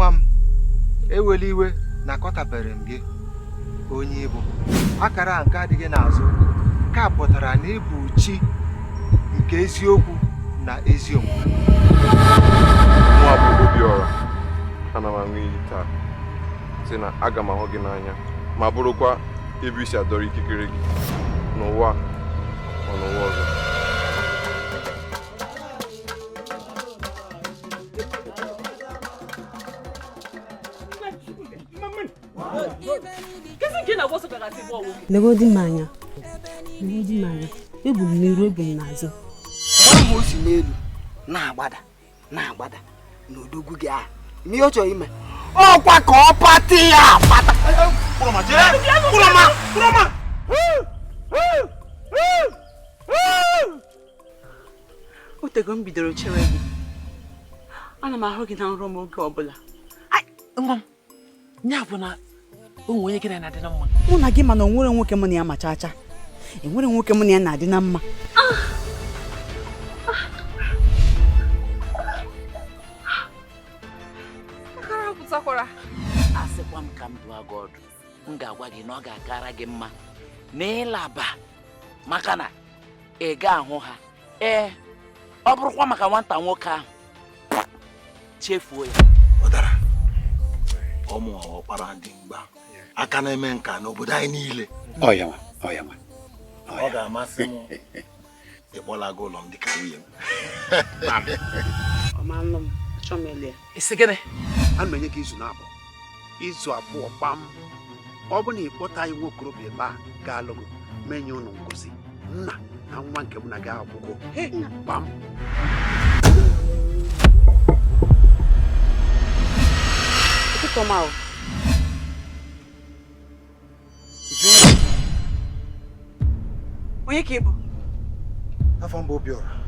nwa m eweli iwe na akọtabere m gị onye Igbo. Akara nke adịghị n'azụ ka pụtara na ịbụ chi nke eziokwu na ezi omume. Nwa bụ Obiora, ana m aṅụ iyi taa sị na aga m ahụ gị n'anya ma bụrụkwa ebe isi adọrọ ikikere gị n'ụwa ma n'ụwa ọzọ. Legodi manya. Ebu m n'iru, ebu m n'azụ. Ọ o si n'elu na-agbada n'odogwu gị a. Ihe ọ chọrọ ime ọkwa ka ọ pati ya pata. Otego m bidoro chewe gị. Ana m ahụ gị na nrọ m oge ọbụla. Nwa m, nya bụ na o onye gị na-adị na mma. Mụ na gị mana o nwere nwoke mụ na ya macha acha. Enwere nwoke mụ na ya na-adị na mma. Asịkwa m ka m dụọ gị ọdụ, m ga-agwa gị na ọ ga-akara gị mma na ịlaba maka na ị ga-ahụ ha. Ọ bụrụkwa maka nwata nwoke ahụ, chefuo ya. Ụdara ọmụ ọkpara dị mgba aka na-eme nka n'obodo anyị niile. Ọ ga-amasị m ịkpọla gị ụlọ m dịka nwunye m. Ọmalụ m, achọ m ele. Isi gịnị? A na-enye gị izu abụọ kpam. Ọ bụ na ịkpọta iwu okorobịa ebe a ga-alụ gị menye ụnụ ngozi nna na nwa nke m na gị akwụkwọ kpam. Onye ka ị bụ? Afọ m bụ Obiora.